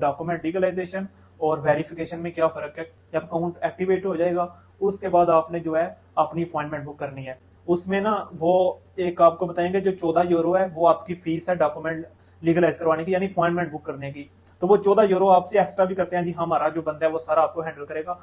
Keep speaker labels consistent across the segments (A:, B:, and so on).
A: Document legalisation और verification में क्या फर्क है। जब अकाउंट एक्टिवेट हो जाएगा उसके बाद आपने जो है अपनी अपॉइंटमेंट बुक करनी है। उसमें ना वो एक आपको बताएंगे जो 14 यूरो है वो आपकी फीस है डॉक्यूमेंट लीगलाइज करवाने की, यानी अपॉइंटमेंट बुक करने की। तो वो 14 यूरो आपसे एक्स्ट्रा भी करते हैं जी, हमारा जो बंदा है वो सारा आपको हैंडल करेगा।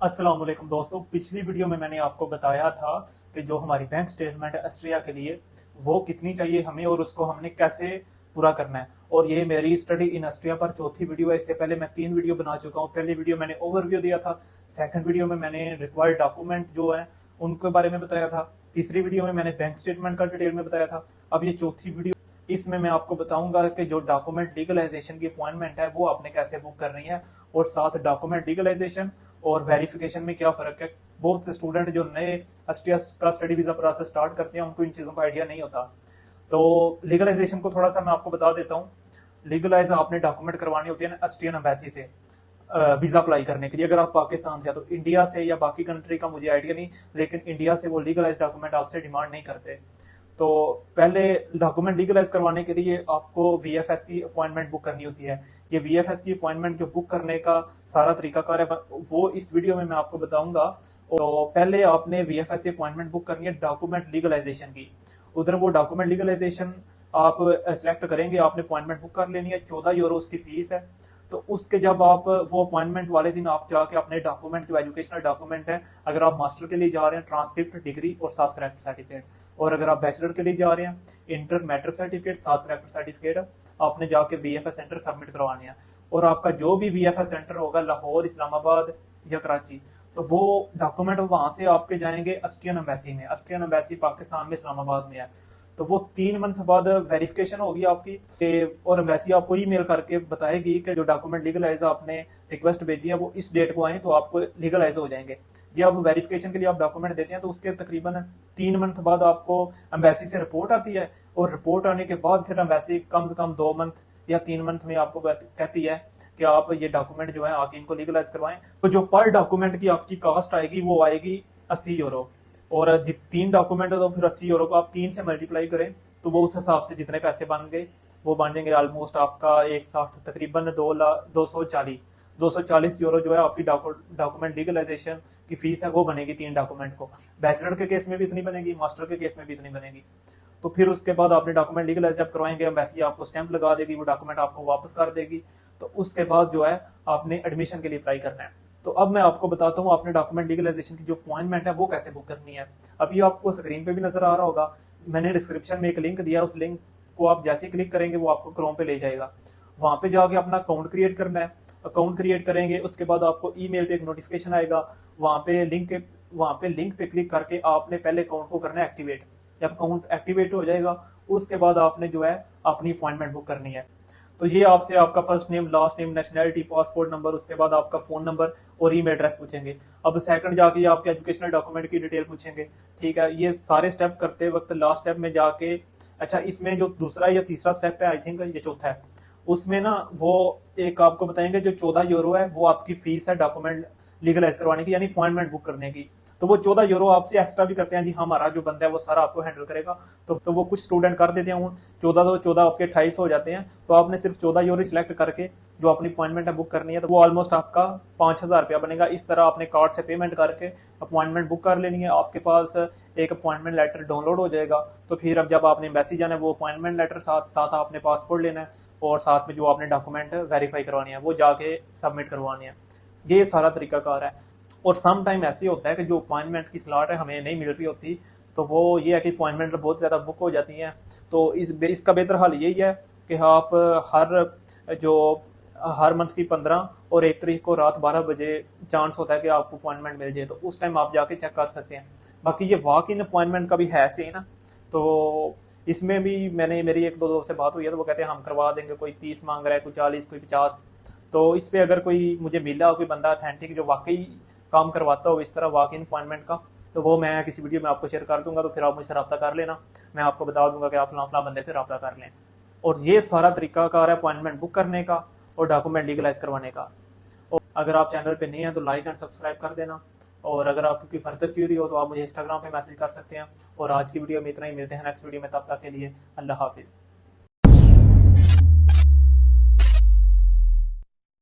A: अस्सलाम वालेकुम दोस्तों, पिछली वीडियो में मैंने आपको बताया था कि जो हमारी बैंक स्टेटमेंट है ऑस्ट्रिया के लिए वो कितनी चाहिए हमें और उसको हमने कैसे पूरा करना है। और ये मेरी स्टडी इन ऑस्ट्रिया पर चौथी वीडियो है। इससे पहले मैं 3 वीडियो बना चुका हूँ। पहली वीडियो मैंने ओवरव्यू दिया था, सेकंड वीडियो में मैंने रिक्वायर्ड डॉक्यूमेंट जो है उनके बारे में बताया था, तीसरी वीडियो में मैंने बैंक स्टेटमेंट का डिटेल में बताया था। अब ये चौथी वीडियो, इसमें मैं आपको बताऊंगा कि जो डॉक्यूमेंट लीगलाइजेशन की अपॉइंटमेंट है वो आपने कैसे बुक करनी है, और साथ डॉक्यूमेंट लीगलाइजेशन और वेरिफिकेशन में क्या फर्क है। बहुत से स्टूडेंट जो नए ऑस्ट्रिया का स्टडी वीजा प्रोसेस स्टार्ट करते हैं उनको इन चीजों का आइडिया नहीं होता। तो लीगलाइजेशन को थोड़ा सा मैं आपको बता देता हूँ। लीगलाइज आपने डॉक्यूमेंट करवानी होती है ना ऑस्ट्रियन एम्बेसी से वीजा अप्लाई करने के लिए। अगर आप पाकिस्तान से, तो इंडिया से या बाकी कंट्री का मुझे आइडिया नहीं, लेकिन इंडिया से वो लीगलाइज डॉक्यूमेंट आपसे डिमांड नहीं करते। तो पहले डॉक्यूमेंट लीगलाइज करवाने के लिए आपको वीएफएस की अपॉइंटमेंट बुक करनी होती है। ये वीएफएस की अपॉइंटमेंट जो बुक करने का सारा तरीकाकार है वो इस वीडियो में मैं आपको बताऊंगा। तो पहले आपने वीएफएस की अपॉइंटमेंट बुक करनी है डॉक्यूमेंट लीगलाइजेशन की। उधर वो डॉक्यूमेंट लीगलाइजेशन आप सेलेक्ट करेंगे, आपने अपॉइंटमेंट बुक कर लेनी है। 14 यूरो उसकी फीस है। तो उसके जब आप वो अपॉइंटमेंट वाले दिन आप जाके अपने डॉक्यूमेंट जो एजुकेशनल डॉक्यूमेंट है, अगर आप मास्टर के लिए जा रहे हैं ट्रांसक्रिप्ट, डिग्री और साथ करेक्टर सर्टिफिकेट, और अगर आप बैचलर के लिए जा रहे हैं इंटर मैट्रिक सर्टिफिकेट साथ करेक्टर सर्टिफिकेट, आपने जाके वीएफएस सेंटर सबमिट करवाने हैं। और आपका जो भी वीएफएस सेंटर होगा लाहौर, इस्लामाबाद या कराची, तो वो डॉक्यूमेंट वहां से आपके जाएंगे ऑस्ट्रियन एम्बेसी में। ऑस्ट्रियन एम्बेसी पाकिस्तान में इस्लामाबाद में है। तो वो 3 मंथ बाद वेरिफिकेशन होगी आपकी, और एम्बेसी आपको ईमेल करके बताएगी कि जो डॉक्यूमेंट लीगलाइज आपने रिक्वेस्ट भेजी है वो इस डेट को आए तो आपको लीगलाइज हो जाएंगे। जी, आप वेरिफिकेशन के लिए आप डॉक्यूमेंट देते हैं तो उसके तकरीबन 3 मंथ बाद आपको एम्बेसी से रिपोर्ट आती है, और रिपोर्ट आने के बाद फिर एम्बेसी कम से कम 2 मंथ या 3 मंथ में आपको कहती है कि आप ये डॉक्यूमेंट जो है आके इनको लीगलाइज करवाएं। तो जो पर डॉक्यूमेंट की आपकी कास्ट आएगी वो आएगी 80 यूरो, और 3 डॉक्यूमेंट है तो फिर 80 यूरो को आप 3 से मल्टीप्लाई करें तो वो उस हिसाब से जितने पैसे बन गए वो बन जाएंगे ऑलमोस्ट आपका 160, तकरीबन 240 यूरो जो है आपकी डॉक्यूमेंट लीगलाइजेशन की फीस है वो बनेगी 3 डॉक्यूमेंट को। बैचलर के केस में भी इतनी बनेगी, मास्टर के केस में भी इतनी बनेगी। तो फिर उसके बाद आपने डॉक्यूमेंट लीगलाइज जब करवाएंगे, एम्बेसी आपको स्टैंप लगा देगी, वो डॉक्यूमेंट आपको वापस कर देगी। तो उसके बाद जो है आपने एडमिशन के लिए अप्लाई करना है। तो अब मैं आपको बताता हूँ आपने डॉक्यूमेंट लीगलाइजेशन की जो अपॉइंटमेंट है वो कैसे बुक करनी है। अभी आपको स्क्रीन पे भी नजर आ रहा होगा, मैंने डिस्क्रिप्शन में एक लिंक दिया, उस लिंक को आप जैसे ही क्लिक करेंगे वो आपको क्रोम पे ले जाएगा। वहां पे जाके अपना अकाउंट क्रिएट करना है। अकाउंट क्रिएट करेंगे उसके बाद आपको ईमेल पे एक नोटिफिकेशन आएगा, वहां पे लिंक पे क्लिक करके आपने पहले अकाउंट को करना है एक्टिवेट। जब अकाउंट एक्टिवेट हो जाएगा उसके बाद आपने जो है अपनी अपॉइंटमेंट बुक करनी है। तो ये आपसे आपका first name, last name, nationality, passport number, उसके बाद आपका फोन नंबर और ईमेल एड्रेस पूछेंगे। अब सेकंड जाके आपके एजुकेशनल डॉक्यूमेंट की डिटेल पूछेंगे। ठीक है, ये सारे स्टेप करते वक्त लास्ट स्टेप में जाके, अच्छा इसमें जो दूसरा या तीसरा स्टेप है, आई थिंक ये चौथा है, उसमें ना वो एक आपको बताएंगे जो 14 यूरो है वो आपकी फीस है डॉक्यूमेंट लीगलाइज करवाने की, यानी अपॉइंटमेंट बुक करने की। तो वो 14 यूरो आपसे एक्स्ट्रा भी करते हैं जी, हमारा जो बंदा है वो सारा आपको हैंडल करेगा। तो वो कुछ स्टूडेंट कर देते हैं 14 तो 14 आपके 28 हो जाते हैं। तो आपने सिर्फ 14 यूरो सिलेक्ट करके जो अपनी अपॉइंटमेंट है बुक करनी है, तो वो ऑलमोस्ट आपका 5000 रुपया बनेगा। इस तरह आपने कार्ड से पेमेंट करके अपॉइंटमेंट बुक कर लेनी है। आपके पास एक अपॉइंटमेंट लेटर डाउनलोड हो जाएगा। तो फिर अब जब आपने एम्बेसी जाना है वो अपॉइंटमेंट लेटर साथ आपने पासपोर्ट लेना है, और साथ में जो आपने डॉक्यूमेंट वेरीफाई करवानी है वो जाके सबमिट करवानी है। ये सारा तरीकाकार है। और सम टाइम ऐसे होता है कि जो अपॉइंटमेंट की स्लॉट है हमें नहीं मिल रही होती, तो वो ये है कि अपॉइंटमेंट बहुत ज़्यादा बुक हो जाती हैं। तो इसका बेहतर हाल यही है कि आप हर मंथ की 15 और 1 तारीख को रात 12 बजे चांस होता है कि आपको अपॉइंटमेंट मिल जाए, तो उस टाइम आप जाके चेक कर सकते हैं। बाकी ये वॉक इन अपॉइंटमेंट का भी है सही ना, तो इसमें भी मेरी 1-2 दोस्त से बात हुई है तो वो कहते हैं हम करवा देंगे, कोई 30 मांग रहा है, कोई 40, कोई 50। तो इस पे अगर कोई मुझे मिला कोई बंदा अथेंटिक जो वाकई काम करवाता हो इस तरह वॉक इन अपॉइंटमेंट का, तो वो मैं किसी वीडियो में आपको शेयर कर दूंगा। तो फिर आप मुझसे रब्ता कर लेना, मैं आपको बता दूंगा कि आप फलां बंदे से रब्ता कर लें। और ये सारा तरीकाकार है अपॉइंटमेंट बुक करने का और डॉक्यूमेंट लीगलाइज करवाने का। और अगर आप चैनल पे नहीं हैं तो लाइक एंड सब्सक्राइब कर देना, और अगर आपकी कोई फर्दर क्यूरी हो तो आप मुझे इंस्टाग्राम पे मैसेज कर सकते हैं। और आज की वीडियो में इतना ही, मिलते हैं नेक्स्ट वीडियो में, तब तक के लिए अल्लाह हाफिज़।